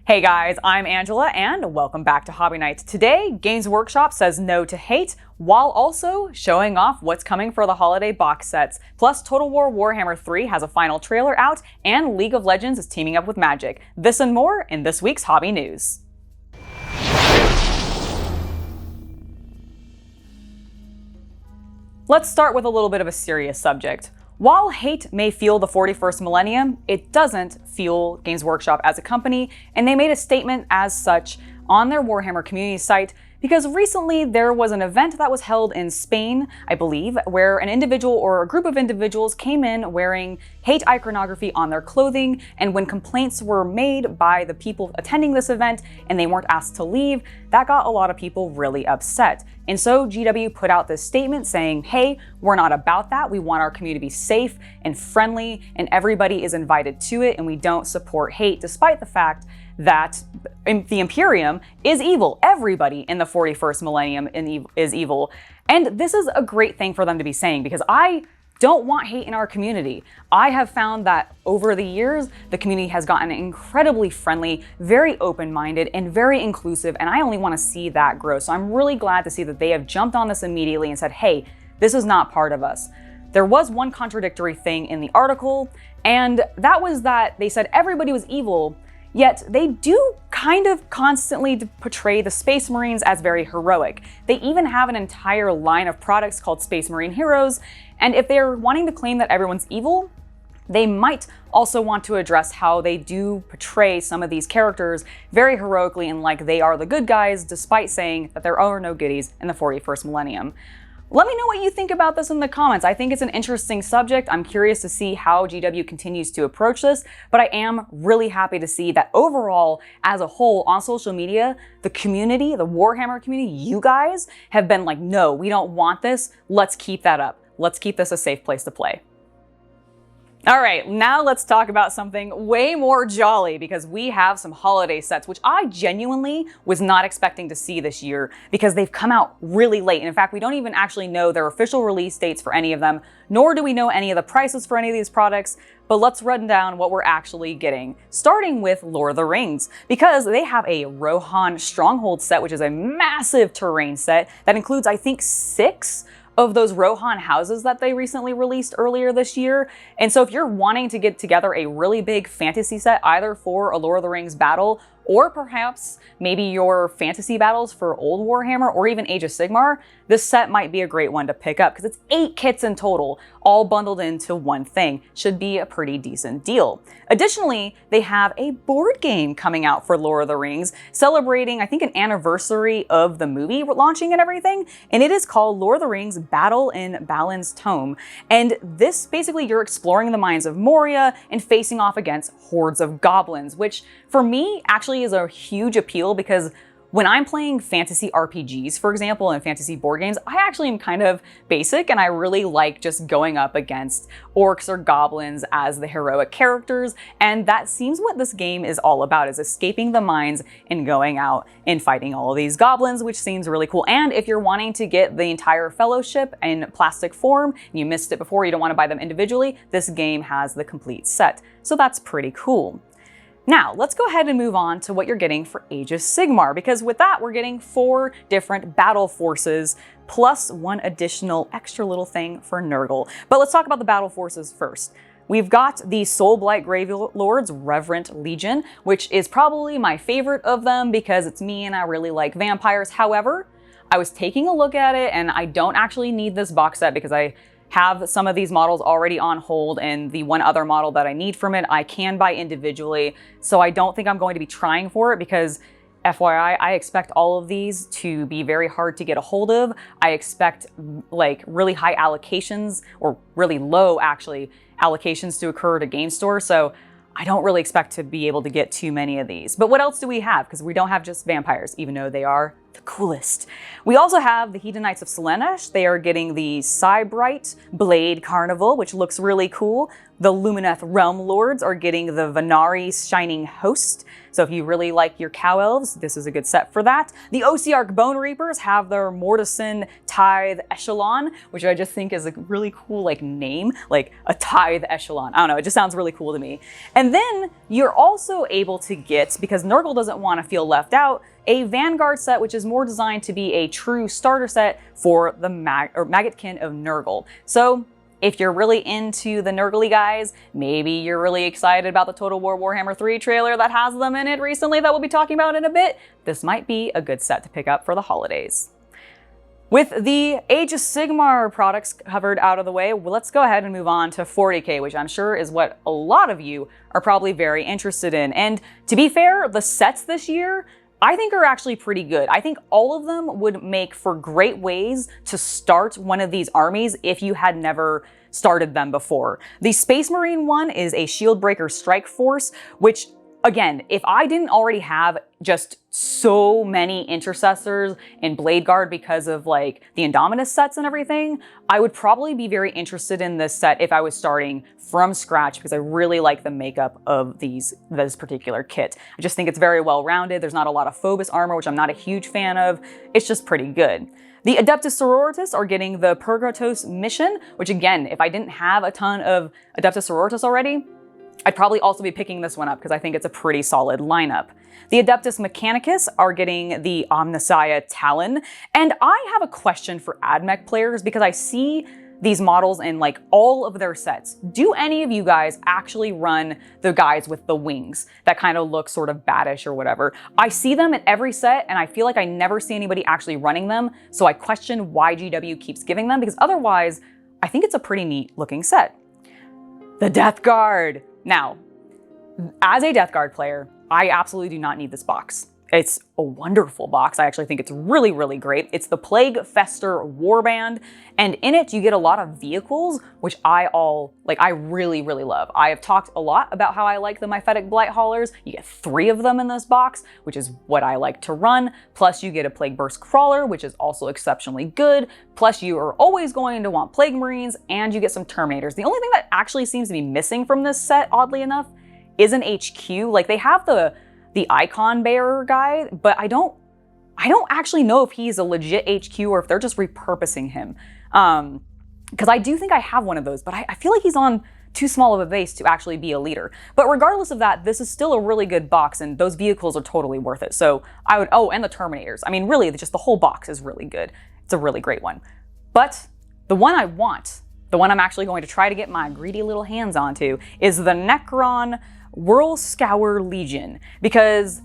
Hey guys, I'm Angela and welcome back to Hobby Night. Today, Games Workshop says no to hate while also showing off what's coming for the holiday box sets. Plus, Total War Warhammer 3 has a final trailer out and League of Legends is teaming up with Magic. This and more in this week's Hobby News. Let's start with a little bit of a serious subject. While hate may fuel the 41st millennium, it doesn't fuel Games Workshop as a company, and they made a statement as such on their Warhammer Community site because recently there was an event that was held in Spain, I believe, where an individual or a group of individuals came in wearing hate iconography on their clothing, and when complaints were made by the people attending this event and they weren't asked to leave, that got a lot of people really upset. And so GW put out this statement saying, hey, we're not about that. We want our community to be safe and friendly and everybody is invited to it, and we don't support hate despite the fact that the Imperium is evil. Everybody in the 41st millennium is evil. And this is a great thing for them to be saying because I don't want hate in our community. I have found that over the years, the community has gotten incredibly friendly, very open-minded, and very inclusive, and I only want to see that grow. So I'm really glad to see that they have jumped on this immediately and said, hey, this is not part of us. There was one contradictory thing in the article, and that was that they said everybody was evil, yet they do kind of constantly portray the Space Marines as very heroic. They even have an entire line of products called Space Marine Heroes, and if they're wanting to claim that everyone's evil, they might also want to address how they do portray some of these characters very heroically and like they are the good guys, despite saying that there are no goodies in the 41st millennium. Let me know what you think about this in the comments. I think it's an interesting subject. I'm curious to see how GW continues to approach this, but I am really happy to see that overall, as a whole, on social media, the community, the Warhammer community, you guys have been like, no, we don't want this. Let's keep that up. Let's keep this a safe place to play. All right, now let's talk about something way more jolly because we have some holiday sets, which I genuinely was not expecting to see this year because they've come out really late. And in fact, we don't even actually know their official release dates for any of them, nor do we know any of the prices for any of these products. But let's run down what we're actually getting, starting with Lord of the Rings, because they have a Rohan Stronghold set, which is a massive terrain set that includes, I think, 6 of those Rohan houses that they recently released earlier this year. And so if you're wanting to get together a really big fantasy set, either for a Lord of the Rings battle, or perhaps maybe your fantasy battles for old Warhammer or even Age of Sigmar, this set might be a great one to pick up because it's 8 kits in total, all bundled into one thing. Should be a pretty decent deal. Additionally, they have a board game coming out for Lord of the Rings, celebrating, I think, an anniversary of the movie launching and everything, and it is called Lord of the Rings Battle in Balin's Tome. And this, basically, you're exploring the mines of Moria and facing off against hordes of goblins, which for me actually is a huge appeal because when I'm playing fantasy RPGs, for example, and fantasy board games, I actually am kind of basic and I really like just going up against orcs or goblins as the heroic characters. And that seems what this game is all about, is escaping the mines and going out and fighting all of these goblins, which seems really cool. And if you're wanting to get the entire fellowship in plastic form, and you missed it before, you don't want to buy them individually, this game has the complete set. So that's pretty cool. Now, let's go ahead and move on to what you're getting for Age of Sigmar, because with that, we're getting 4 different Battleforces, plus 1 additional extra little thing for Nurgle. But let's talk about the Battleforces first. We've got the Soulblight Gravelords Revertant Legion, which is probably my favorite of them because it's me and I really like vampires. However, I was taking a look at it and I don't actually need this box set because I have some of these models already on hold, and the one other model that I need from it I can buy individually, so I don't think I'm going to be trying for it because FYI, I expect all of these to be very hard to get a hold of. I expect like really high allocations, or really low actually, allocations to occur at a game store, so I don't really expect to be able to get too many of these. But what else do we have? Because we don't have just vampires, even though they are the coolest. We also have the Hedonites of Slaanesh. They are getting the Sybarite Blade-carnival, which looks really cool. The Lumineth Realm Lords are getting the Vanari Shining Host. So if you really like your cow elves, this is a good set for that. The Ossiarch Bonereapers have their Mortisan Tithe-echelon, which I just think is a really cool name, like a Tithe-echelon. I don't know, it just sounds really cool to me. And then you're also able to get, because Nurgle doesn't want to feel left out, a Vanguard set, which is more designed to be a true starter set for the Maggotkin of Nurgle. So if you're really into the Nurgle guys, maybe you're really excited about the Total War Warhammer 3 trailer that has them in it recently that we'll be talking about in a bit, this might be a good set to pick up for the holidays. With the Age of Sigmar products covered out of the way, let's go ahead and move on to 40k, which I'm sure is what a lot of you are probably very interested in. And to be fair, the sets this year, I think are actually pretty good. I think all of them would make for great ways to start one of these armies if you had never started them before. The Space Marine one is a Shieldbreaker Strike Force, which again, if I didn't already have just so many intercessors in Blade Guard because of the Indominus sets and everything, I would probably be very interested in this set if I was starting from scratch because I really like the makeup of this particular kit. I just think it's very well rounded. There's not a lot of Phobos armor, which I'm not a huge fan of. It's just pretty good. The Adeptus Sororitas are getting the Purgatos mission, which again, if I didn't have a ton of Adeptus Sororitas already, I'd probably also be picking this one up because I think it's a pretty solid lineup. The Adeptus Mechanicus are getting the Omnissiah Talon, and I have a question for AdMech players because I see these models in all of their sets. Do any of you guys actually run the guys with the wings that kind of look sort of baddish or whatever? I see them in every set and I feel like I never see anybody actually running them, so I question why GW keeps giving them because otherwise I think it's a pretty neat looking set. The Death Guard. Now, as a Death Guard player, I absolutely do not need this box. It's a wonderful box. I actually think it's really, really great. It's the Plague Fester Warband, and in it you get a lot of vehicles, which I really, really love. I have talked a lot about how I like the Myphetic Blight Haulers. You get 3 of them in this box, which is what I like to run. Plus you get a Plague Burst Crawler, which is also exceptionally good. Plus you are always going to want Plague Marines, and you get some Terminators. The only thing that actually seems to be missing from this set, oddly enough, is an HQ. They have the icon bearer guy, but I don't actually know if he's a legit HQ or if they're just repurposing him. Because I do think I have one of those, but I feel like he's on too small of a base to actually be a leader. But regardless of that, this is still a really good box and those vehicles are totally worth it. So I would, and the Terminators. I mean, really, just the whole box is really good. It's a really great one. But the one I want, the one I'm actually going to try to get my greedy little hands onto, is the Necron Whirlscour Legion, because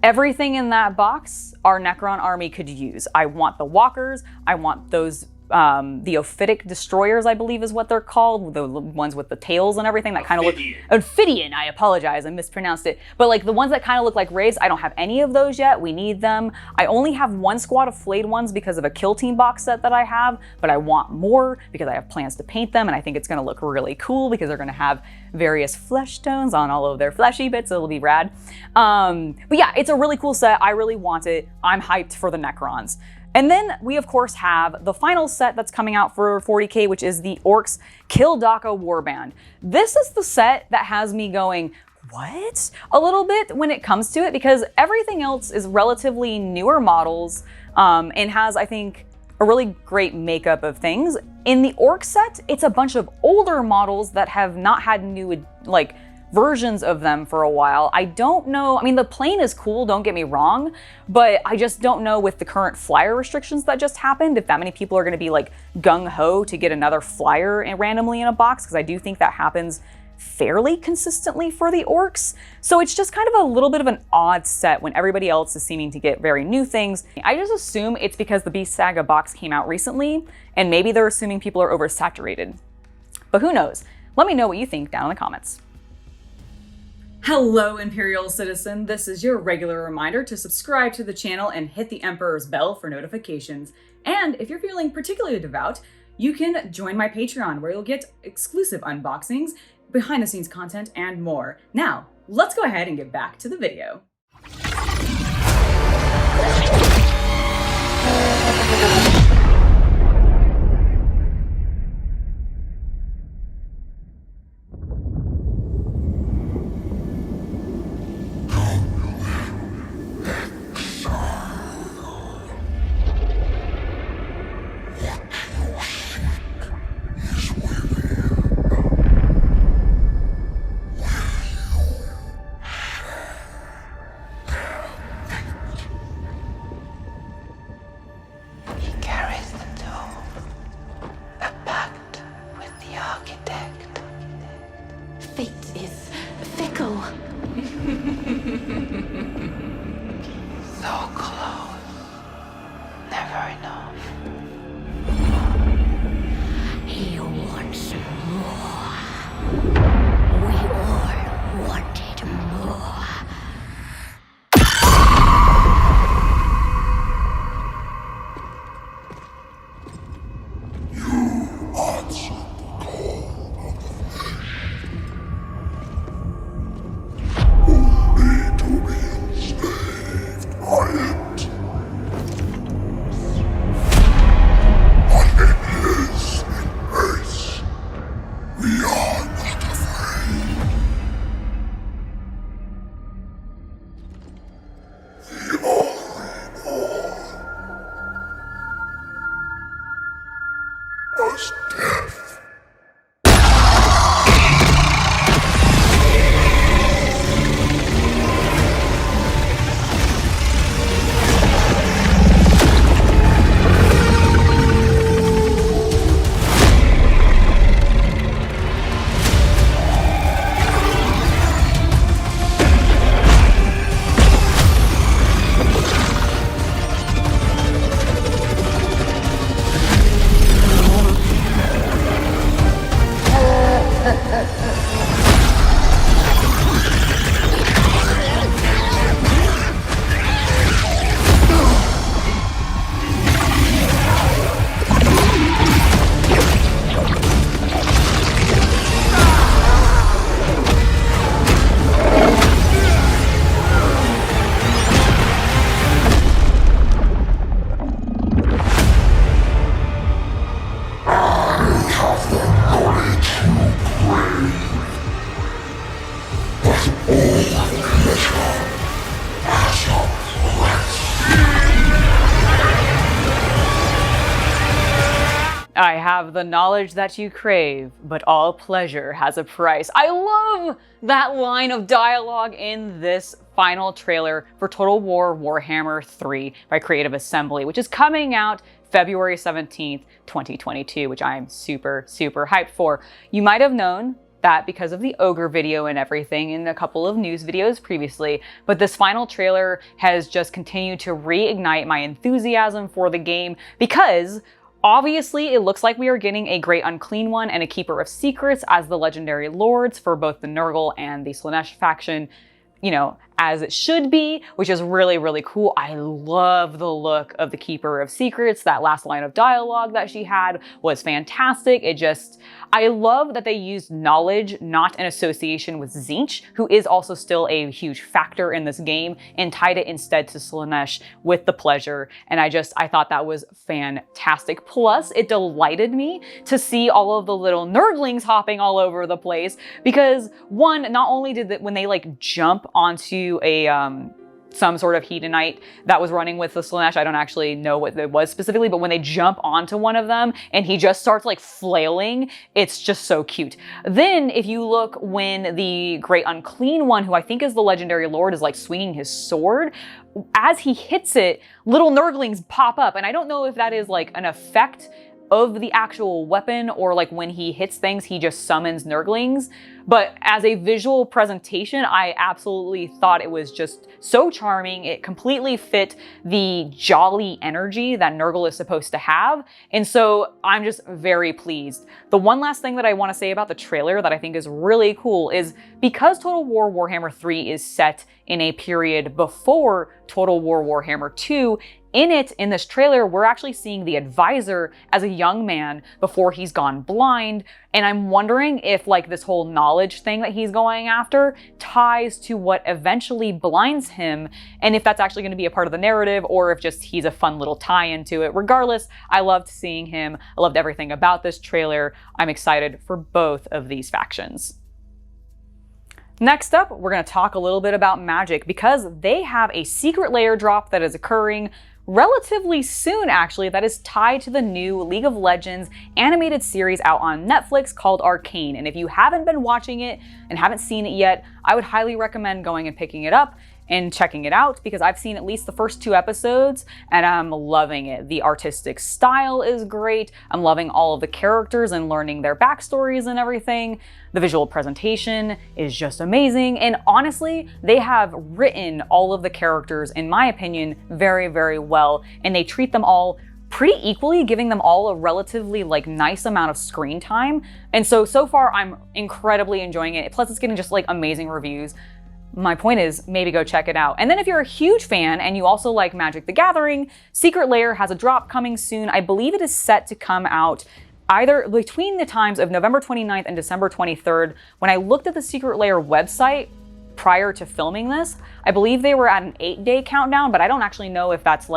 everything in that box our Necron army could use. I want the walkers, I want those the Ophidic Destroyers, I believe is what they're called, the ones with the tails and everything that kind of look... Ophidian, I apologize, I mispronounced it. But the ones that kind of look like Wraiths, I don't have any of those yet, we need them. I only have 1 squad of Flayed ones because of a Kill Team box set that I have, but I want more because I have plans to paint them, and I think it's going to look really cool because they're going to have various flesh tones on all of their fleshy bits, so it'll be rad. But yeah, it's a really cool set, I really want it, I'm hyped for the Necrons. And then we of course have the final set that's coming out for 40k, which is the Orcs Kildaka Warband. This is the set that has me going, what? A little bit when it comes to it, because everything else is relatively newer models and has, I think, a really great makeup of things. In the Orc set, it's a bunch of older models that have not had new, versions of them for a while. I don't know, I mean, the plane is cool, don't get me wrong, but I just don't know with the current flyer restrictions that just happened, if that many people are gonna be gung-ho to get another flyer randomly in a box, because I do think that happens fairly consistently for the Orcs. So it's just kind of a little bit of an odd set when everybody else is seeming to get very new things. I just assume it's because the Beast Saga box came out recently, and maybe they're assuming people are oversaturated. But who knows? Let me know what you think down in the comments. Hello, Imperial Citizen. This is your regular reminder to subscribe to the channel and hit the Emperor's bell for notifications. And if you're feeling particularly devout, you can join my Patreon where you'll get exclusive unboxings, behind the scenes content, and more. Now, let's go ahead and get back to the video. So close. Never enough. He wants more. We all wanted more. I have the knowledge that you crave, but all pleasure has a price. I love that line of dialogue in this final trailer for Total War Warhammer 3 by Creative Assembly, which is coming out February 17th, 2022, which I'm super, super hyped for. You might have known that because of the Ogre video and everything in a couple of news videos previously, but this final trailer has just continued to reignite my enthusiasm for the game because obviously, it looks like we are getting a Great Unclean One and a Keeper of Secrets as the legendary lords for both the Nurgle and the Slaanesh faction, you know, as it should be, which is really, really cool. I love the look of the Keeper of Secrets. That last line of dialogue that she had was fantastic. I love that they used knowledge, not an association with Tzeentch, who is also still a huge factor in this game, and tied it instead to Slaanesh with the pleasure. And I thought that was fantastic. Plus, it delighted me to see all of the little Nurglings hopping all over the place because one, not only did when they like jump onto some sort of Hedonite that was running with the Slaanesh. I don't actually know what it was specifically, but when they jump onto one of them and he just starts like flailing, it's just so cute. Then if you look when the Great Unclean One, who I think is the legendary lord, is like swinging his sword, as he hits it, little Nurglings pop up. And I don't know if that is like an effect of the actual weapon or like when he hits things, he just summons Nurglings. But as a visual presentation, I absolutely thought it was just so charming. It completely fit the jolly energy that Nurgle is supposed to have. And so I'm just very pleased. The one last thing that I want to say about the trailer that I think is really cool is because Total War Warhammer 3 is set in a period before Total War Warhammer 2, in this trailer, we're actually seeing the advisor as a young man before he's gone blind. And I'm wondering if like this whole knowledge thing that he's going after ties to what eventually blinds him, and if that's actually going to be a part of the narrative or if just he's a fun little tie into it. Regardless, I loved seeing him. I loved everything about this trailer. I'm excited for both of these factions. Next up, we're going to talk a little bit about Magic because they have a secret layer drop that is occurring relatively soon, actually, that is tied to the new League of Legends animated series out on Netflix called Arcane. And if you haven't been watching it and haven't seen it yet, I would highly recommend going and picking it up. in checking it out because I've seen at least the first 2 episodes and I'm loving it. The artistic style is great. I'm loving all of the characters and learning their backstories and everything. The visual presentation is just amazing. And honestly, they have written all of the characters, in my opinion, very, very well. And they treat them all pretty equally, giving them all a relatively nice amount of screen time. And so far I'm incredibly enjoying it. Plus it's getting just amazing reviews. My point is, maybe go check it out. And then if you're a huge fan and you also like Magic the Gathering, Secret Lair has a drop coming soon. I believe it is set to come out either between the times of November 29th and December 23rd. When I looked at the Secret Lair website prior to filming this, I believe they were at an 8-day countdown, but I don't actually know if that's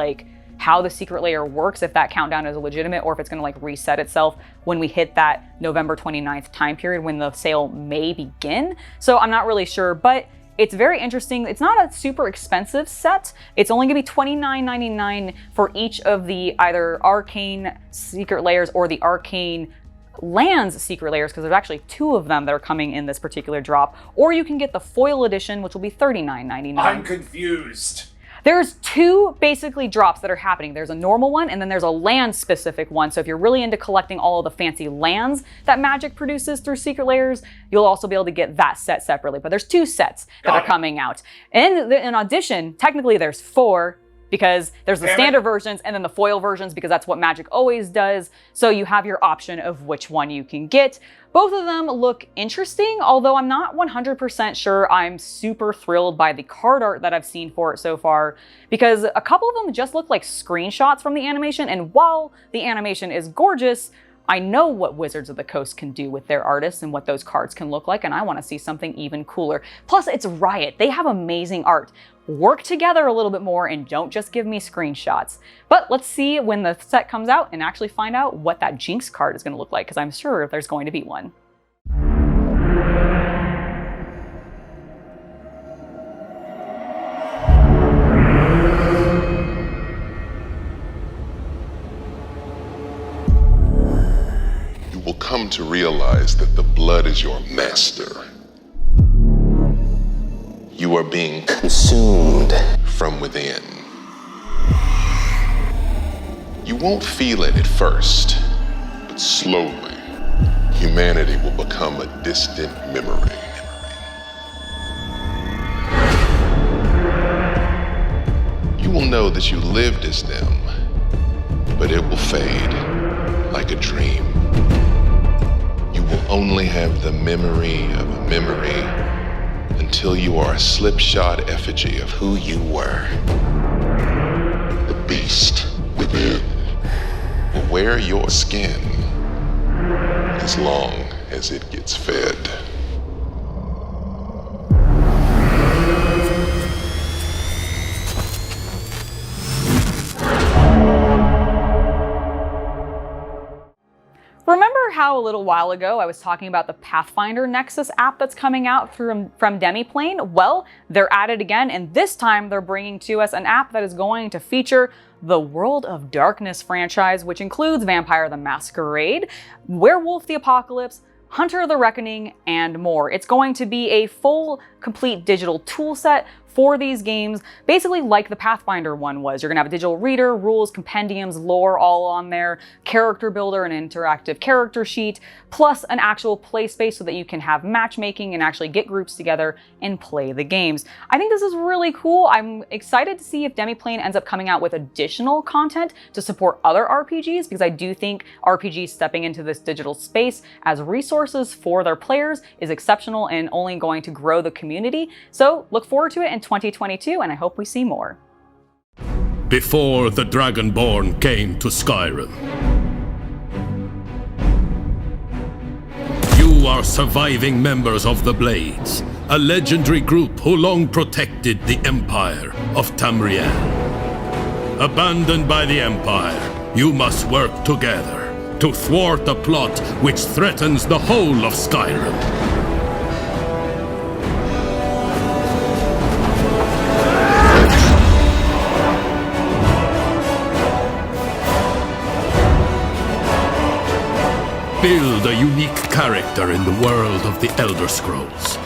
how the Secret Lair works, if that countdown is legitimate or if it's gonna reset itself when we hit that November 29th time period when the sale may begin. So I'm not really sure, but it's very interesting. It's not a super expensive set. It's only gonna be $29.99 for each of the either Arcane Secret Lairs or the Arcane Lands Secret Lairs, because there's actually 2 of them that are coming in this particular drop. Or you can get the foil edition, which will be $39.99. I'm confused. There's 2 basically drops that are happening. There's a normal one and then there's a land specific one. So if you're really into collecting all of the fancy lands that Magic produces through Secret Lairs, you'll also be able to get that set separately. But there's 2 sets that are coming out. And in addition, technically there's 4, because there's the standard versions and then the foil versions, because that's what Magic always does. So you have your option of which one you can get. Both of them look interesting, although I'm not 100% sure I'm super thrilled by the card art that I've seen for it so far, because a couple of them just look like screenshots from the animation, and while the animation is gorgeous, I know what Wizards of the Coast can do with their artists and what those cards can look like, and I want to see something even cooler. Plus, it's Riot. They have amazing art. Work together a little bit more and don't just give me screenshots. But let's see when the set comes out and actually find out what that Jinx card is going to look like, because I'm sure there's going to be one. You will come to realize that the blood is your master. You are being consumed from within. You won't feel it at first, but slowly, humanity will become a distant memory. You will know that you lived as them, but it will fade like a dream. You will only have the memory of a memory until you are a slipshod effigy of who you were. The beast within will wear your skin as long as it gets fed. Remember how a little while ago I was talking about the Pathfinder Nexus app that's coming out from Demiplane? Well, they're at it again, and this time they're bringing to us an app that is going to feature the World of Darkness franchise, which includes Vampire the Masquerade, Werewolf the Apocalypse, Hunter of the Reckoning, and more. It's going to be a full, complete digital tool set for these games, basically like the Pathfinder one was. You're gonna have a digital reader, rules, compendiums, lore all on there, character builder, an interactive character sheet, plus an actual play space so that you can have matchmaking and actually get groups together and play the games. I think this is really cool. I'm excited to see if Demiplane ends up coming out with additional content to support other RPGs, because I do think RPGs stepping into this digital space as resources for their players is exceptional and only going to grow the community. So look forward to it in 2022, and I hope we see more. Before the Dragonborn came to Skyrim, you are surviving members of the Blades, a legendary group who long protected the Empire of Tamriel. Abandoned by the Empire, you must work together to thwart a plot which threatens the whole of Skyrim. Build a unique character in the world of the Elder Scrolls.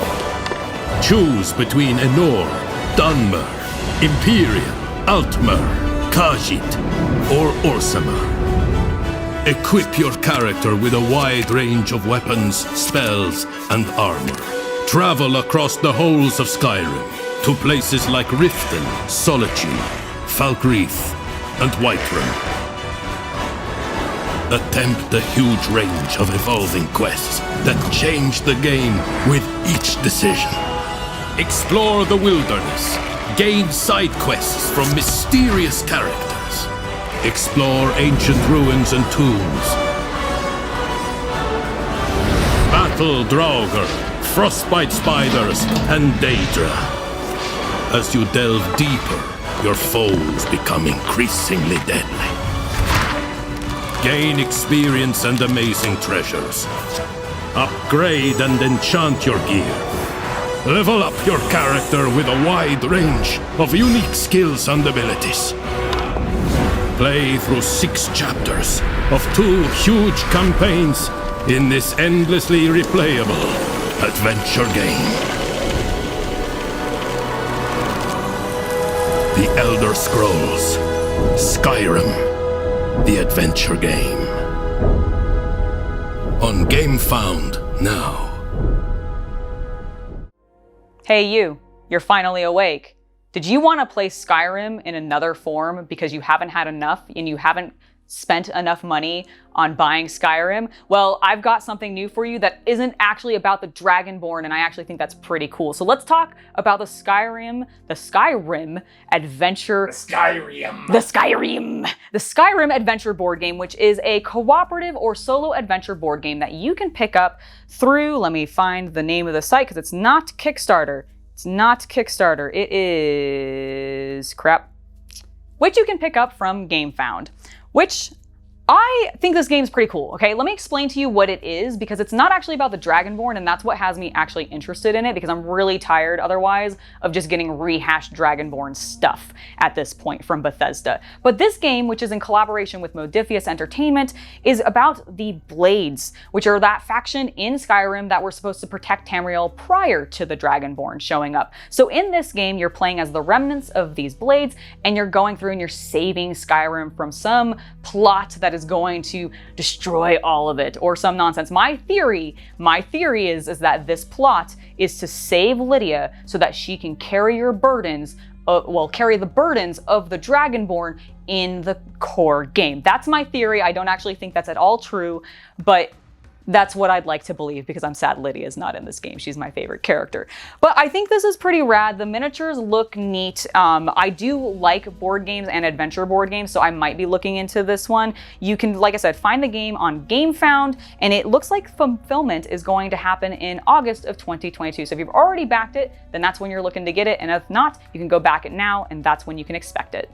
Choose between Enor, Dunmer, Imperial, Altmer, Khajiit, or Orsimer. Equip your character with a wide range of weapons, spells, and armor. Travel across the halls of Skyrim to places like Riften, Solitude, Falkreath, and Whiterun. Attempt a huge range of evolving quests that change the game with each decision. Explore the wilderness. Gain side quests from mysterious characters. Explore ancient ruins and tombs. Battle Draugr, Frostbite Spiders, and Daedra. As you delve deeper, your foes become increasingly deadly. Gain experience and amazing treasures. Upgrade and enchant your gear. Level up your character with a wide range of unique skills and abilities. Play through 6 chapters of 2 huge campaigns in this endlessly replayable adventure game. The Elder Scrolls Skyrim, the adventure game. On GameFound now. Hey you, you're finally awake. Did you want to play Skyrim in another form because you haven't had enough and you haven't spent enough money on buying Skyrim? Well, I've got something new for you that isn't actually about the Dragonborn, and I actually think that's pretty cool. So let's talk about the Skyrim adventure. The Skyrim adventure board game, which is a cooperative or solo adventure board game that you can pick up through, let me find the name of the site because it's not Kickstarter. It is which you can pick up from GameFound, which I think this game's pretty cool, okay? Let me explain to you what it is, because it's not actually about the Dragonborn, and that's what has me actually interested in it, because I'm really tired otherwise of just getting rehashed Dragonborn stuff at this point from Bethesda. But this game, which is in collaboration with Modiphius Entertainment, is about the Blades, which are that faction in Skyrim that were supposed to protect Tamriel prior to the Dragonborn showing up. So in this game, you're playing as the remnants of these Blades, and you're going through and you're saving Skyrim from some plot that is going to destroy all of it, or some nonsense. My theory is that this plot is to save Lydia so that she can carry the burdens of the Dragonborn in the core game. That's my theory. I don't actually think that's at all true, but that's what I'd like to believe, because I'm sad Lydia's not in this game. She's my favorite character. But I think this is pretty rad. The miniatures look neat. I do like board games and adventure board games, so I might be looking into this one. You can, like I said, find the game on GameFound, and it looks like fulfillment is going to happen in August of 2022. So if you've already backed it, then that's when you're looking to get it, and if not, you can go back it now, and that's when you can expect it.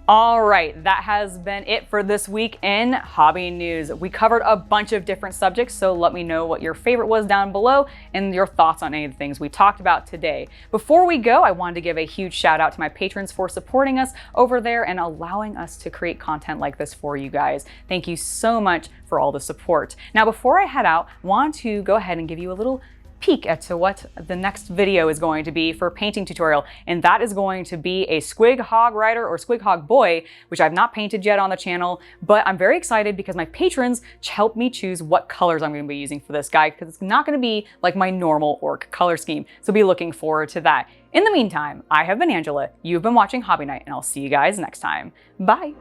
All right, that has been it for this week in hobby news. We covered a bunch of different subjects, so let me know what your favorite was down below and your thoughts on any of the things we talked about today. Before we go, I wanted to give a huge shout out to my patrons for supporting us over there and allowing us to create content like this for you guys. Thank you so much for all the support. Now, before I head out, I want to go ahead and give you a little peek at to what the next video is going to be for painting tutorial, and that is going to be a Squig Hog Rider or Squig Hog Boy, which I've not painted yet on the channel, but I'm very excited because my patrons helped me choose what colors I'm going to be using for this guy, because it's not going to be like my normal orc color scheme, so be looking forward to that. In the meantime, I have been Angela, you've been watching Hobby Night, and I'll see you guys next time. Bye!